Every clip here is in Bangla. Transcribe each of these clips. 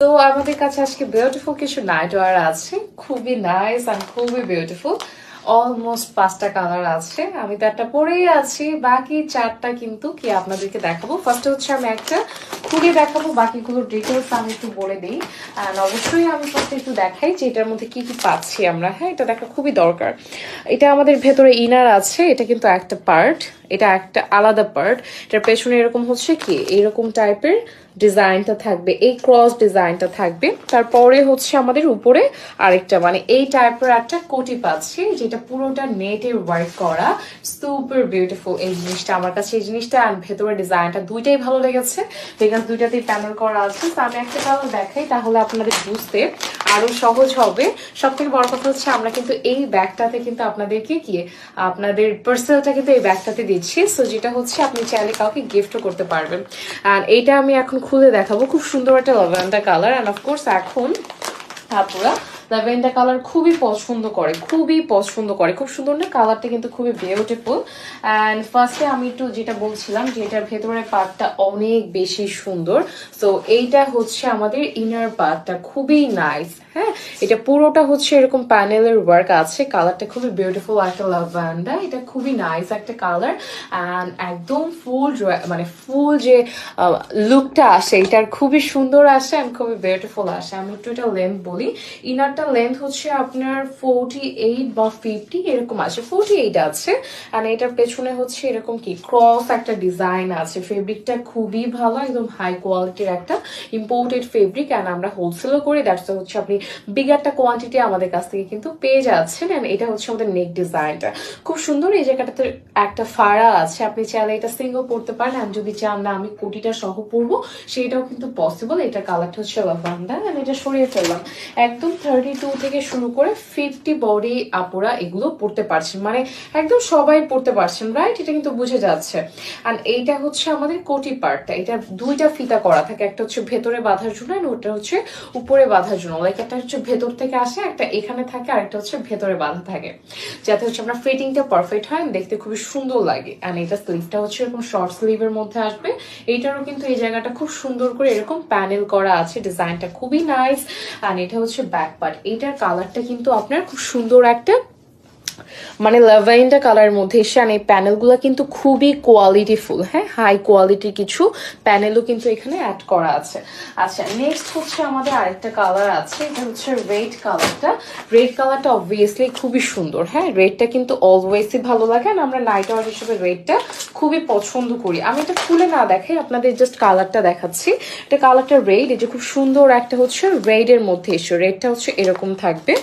তো আমাদের কাছে আজকে বিউটিফুল কিছু নাইট ওয়্যার আছে, খুবই নাইস এন্ড খুবই বিউটিফুল। অলমোস্ট 5টা কালার আছে, আমি তো একটা পরেই আছি, বাকি 4টা কিন্তু কি আপনাদেরকে দেখাবো। ফার্স্টে হচ্ছে আমি একটা খুলে দেখাবো, বাকিগুলোর ডিটেলস আমি একটু বলে দিই। অ্যান্ড অবশ্যই আমি ফার্স্টে একটু দেখাই যে এটার মধ্যে কি কি পাচ্ছি আমরা। হ্যাঁ, এটা দেখা খুবই দরকার। এটা আমাদের ভেতরে ইনার আছে, এটা কিন্তু একটা পার্ট, এটা একটা আলাদা পার্ট। এটার পেছনে এরকম হচ্ছে কি এরকম টাইপের ডিজাইনটা থাকবে, এই ক্রস ডিজাইনটা থাকবে। তারপরে হচ্ছে আমাদের উপরে আরেকটা মানে এই টাইপের একটা কোটি পাচ্ছি, যেটা পুরোটা নেটে ওয়ার্ক করা, সুপার বিউটিফুল এই জিনিসটা। আমার কাছে এই জিনিসটা আর ভেতরে ডিজাইনটা দুইটাই ভালো লেগেছে, বিকজ দুইটাতেই প্যানেল করা আছে। তো আমি একটা কালার দেখাই, তাহলে আপনাদের বুঝতে আরো সহজ হবে। সব থেকে বড় কথা হচ্ছে আমরা কিন্তু এই ব্যাগটাতে কিন্তু আপনাদেরকে কি আপনাদের পার্সেলটা কিন্তু এই ব্যাগটাতে দিচ্ছি, সো যেটা হচ্ছে আপনি চাইলে কাউকে গিফটও করতে পারবেন। আর এইটা আমি এখন খুলে দেখাবো, খুব সুন্দর একটা ল্যাভেন্ডার কালার। অ্যান্ড অফকোর্স এখন আপুরা ল্যাভেন্ডার কালার খুবই পছন্দ করে, খুবই পছন্দ করে, খুব সুন্দর না কালারটা, কিন্তু খুবই বিউটিফুল। অ্যান্ড ফার্স্টে আমি একটু যেটা বলছিলাম যে এটার ভেতরের পার্টটা অনেক বেশি সুন্দর। তো এইটা হচ্ছে আমাদের ইনার পার্টটা, খুবই নাইস। হ্যাঁ, এটা পুরোটা হচ্ছে এরকম প্যানেলের ওয়ার্ক আছে, কালারটা খুবই বিউটিফুল একটা ল্যাভেন্ডার, এটা খুবই নাইস একটা কালার। অ্যান্ড একদম ফুল মানে ফুল যে লুকটা আসে এটার খুবই সুন্দর আসে অ্যান্ড খুবই বিউটিফুল আসে। আমি একটু এটা লেন্থ বলি, ইনারটা লেন্থ হচ্ছে আপনার 48 বা 50 এরকম আছে, 48 আছে। অ্যান্ড এটার পেছনে হচ্ছে এরকম কি ক্রস একটা ডিজাইন আছে। ফেব্রিকটা খুবই ভালো, একদম হাই কোয়ালিটির একটা ইম্পোর্টেড ফেব্রিক। অ্যান্ড আমরা হোলসেলও করি, দ্যাটস হচ্ছে আপনি বিগ একটা কোয়ান্টিটি আমাদের কাছ থেকে কিন্তু পেয়ে যাচ্ছেন। অ্যান্ড এটা হচ্ছে আমাদের নেক ডিজাইনটা খুব সুন্দর। এই জায়গাটাতে একটা ফাড়া আছে, আপনি চাইলে এটা সিঙ্গেল পড়তে পারেন, আর যদি চান না আমি কোটিটা সহ পরবো সেটাও কিন্তু পসিবল। এটা কালারটা হচ্ছে ল্যাভেন্ডার। এন্ড এটা সরিয়ে ফেললাম, একদম 32 থেকে শুরু করে 50 বডি আপুরা এগুলো পড়তে পারছেন, মানে একদম সবাই পড়তে পারছেন, রাইট? এটা কিন্তু বুঝে যাচ্ছে। আর এইটা হচ্ছে আমাদের কোটি পার্টটা, এটা দুইটা ফিতা করা থাকে, একটা হচ্ছে ভেতরে বাঁধার জন্য আর ওটা হচ্ছে উপরে বাঁধার জন্য। লাইক একটা হচ্ছে ভেতর থেকে আসে, একটা এখানে থাকে, আর একটা হচ্ছে ভেতরে বাঁধা থাকে, যাতে হচ্ছে আপনার ফিটিংটা পারফেক্ট হয়, দেখতে খুবই সুন্দর লাগে। আর এটা স্লিভটা হচ্ছে এরকম শর্ট স্লিভের মধ্যে আসবে। এইটারও কিন্তু এই জায়গাটা খুব সুন্দর করে এরকম প্যানেল করা আছে, ডিজাইনটা খুবই নাইস। আর এটা হচ্ছে ব্যাক পার্ট, এইটার কালারটা কিন্তু আপনার খুব সুন্দর একটা মানে ল্যাভেন্ডার কালারের মধ্যে এসে। আর এই প্যানেলগুলো কিন্তু খুবই কোয়ালিটিফুল, হ্যাঁ, হাই কোয়ালিটির কিছু প্যানেলও কিন্তু এখানে অ্যাড করা আছে। আচ্ছা, নেক্সট হচ্ছে আমাদের আরেকটা কালার আছে, এটা হচ্ছে রেড কালারটা। রেড কালারটা অবভিয়াসলি খুবই সুন্দর, হ্যাঁ, রেডটা কিন্তু অলওয়েজই ভালো লাগে। আর আমরা নাইট ওয়ার হিসেবে রেডটা খুবই পছন্দ করি। আমি এটা খুলে না দেখাই, আপনাদের জাস্ট কালারটা দেখাচ্ছি। এটা কালারটা রেড, এই যে খুব সুন্দর একটা হচ্ছে রেডের মধ্যে এসে, রেডটা হচ্ছে এরকম থাকবে।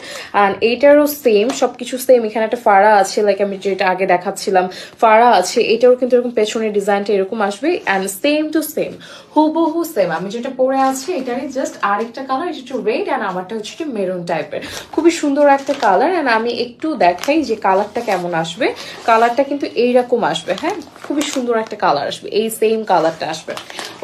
আর এইটারও সেম, সবকিছু সেম। এখানে একটা ফাড়া আছে, লাইক আমি যেটা আগে দেখাচ্ছিলাম ফাড়া আছে, এটাও কিন্তু এরকম পেছনের ডিজাইনটা এরকম আসবে। অ্যান্ড সেম টু সেম, হুবহু সেম আমি যেটা পরে আছি এটারই জাস্ট আরেকটা কালার, এটা একটু রেড অ্যান্ড আমারটা হচ্ছে একটু মেরুন টাইপের, খুবই সুন্দর একটা কালার। অ্যান্ড আমি একটু দেখাই যে কালারটা কেমন আসবে। কালারটা কিন্তু এইরকম আসবে, হ্যাঁ, খুবই সুন্দর একটা কালার আসবে, এই সেম কালারটা আসবে।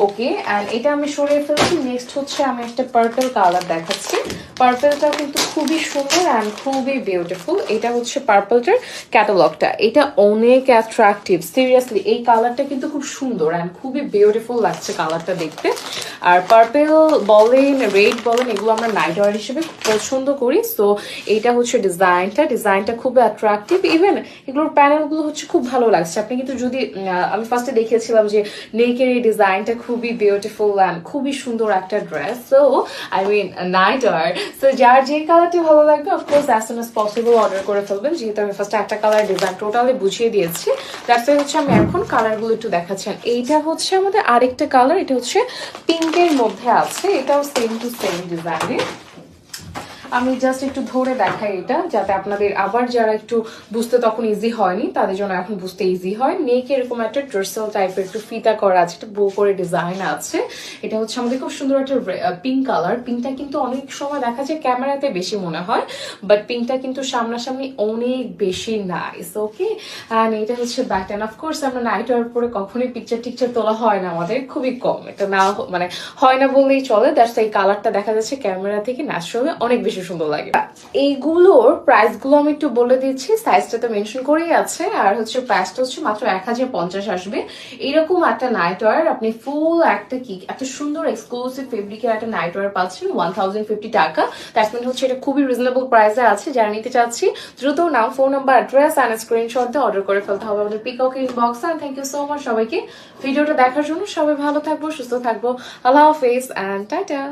ওকে, অ্যান্ড এটা আমি সরিয়ে ফেলছি। নেক্সট হচ্ছে আমি একটা পার্পল কালার দেখাচ্ছি। পার্পলটা কিন্তু খুবই সুন্দর অ্যান্ড খুবই বিউটিফুল। এটা হচ্ছে পার্পলটার ক্যাটালগটা, এটা অনেক অ্যাট্রাকটিভ, সিরিয়াসলি এই কালারটা কিন্তু খুব সুন্দর অ্যান্ড খুবই বিউটিফুল লাগছে কালারটা দেখতে। আর পার্পল বলেন, রেড বলেন, এগুলো আমরা নাইট ওয়ার হিসেবে পছন্দ করি। সো এইটা হচ্ছে ডিজাইনটা খুব অ্যাট্রাকটিভ। ইভেন এগুলোর প্যানেলগুলো হচ্ছে খুব ভালো লাগছে। আপনি কিন্তু যদি আমি ফার্স্টে দেখিয়েছিলাম যে নেকের এই ডিজাইনটা খুবই বিউটিফুল অ্যান্ড খুবই সুন্দর একটা dress. So I mean nightwear, so যার যে কালারটি ভালো লাগবে of course as soon as possible order করে ফেলবেন, যেহেতু আমি ফার্স্টে একটা কালার ডিজাইন টোটালি বুঝিয়ে দিয়েছি। দ্যাটস হচ্ছে আমি এখন কালারগুলো একটু দেখাচ্ছি। এইটা হচ্ছে আমাদের আরেকটা কালার, এটা হচ্ছে পিঙ্কের মধ্যে আছে, এটাও সেম টু সেম ডিজাইনের। আমি জাস্ট একটু ধরে দেখাই এটা, যাতে আপনাদের আবার যারা একটু বুঝতে তখন ইজি হয়নি তাদের জন্য এখন বুঝতে ইজি হয়। নেক এরকম একটা ড্রেসেল টাইপের একটু ফিতা করা আছে, একটা বো করে ডিজাইন আছে। এটা হচ্ছে আমাদের খুব সুন্দর একটা পিঙ্ক কালার। পিঙ্কটা কিন্তু অনেক সময় দেখা যায় ক্যামেরাতে বেশি মনে হয়, বাট পিঙ্কটা কিন্তু সামনাসামনি অনেক বেশি নাইস। ওকে, অ্যান্ড এটা হচ্ছে ব্যাক। অ্যান্ড অফকোর্স আমরা নাইট ওয়ার পরে কখনোই পিকচার টিকচার তোলা হয় না, আমাদের খুবই কম, এটা না মানে হয় না বললেই চলে। দ্যাটস এই কালারটা দেখা যাচ্ছে ক্যামেরা থেকে ন্যাচারালি অনেক বেশি বেশি সুন্দর লাগে। এইগুলোর প্রাইস গুলো আমি একটু বলে দিচ্ছি, সাইজটা তো মেনশন করেই আছে। আর হচ্ছে প্রাইসটা হচ্ছে মাত্র 1050 আসবে। এরকম একটা নাইট ওয়্যার আপনি ফুল একটা কি একটা সুন্দর এক্সক্লুসিভ ফেব্রিকের একটা নাইট ওয়্যার পাচ্ছেন 1050 টাকা। দ্যাটস মিন হচ্ছে এটা খুবই রিজনেবল প্রাইসে আছে। যারা নিতে চাচ্ছি দ্রুত নাম, phone number, address and screenshot দিয়ে অর্ডার করে ফেলতে হবে আমাদের পিকক ইনবক্সে। And thank you so much সবাইকে ভিডিওটা দেখার জন্য। সবাই ভালো থাকবো, সুস্থ থাকবো। আল্লাহ হাফেজ এন্ড টাটা।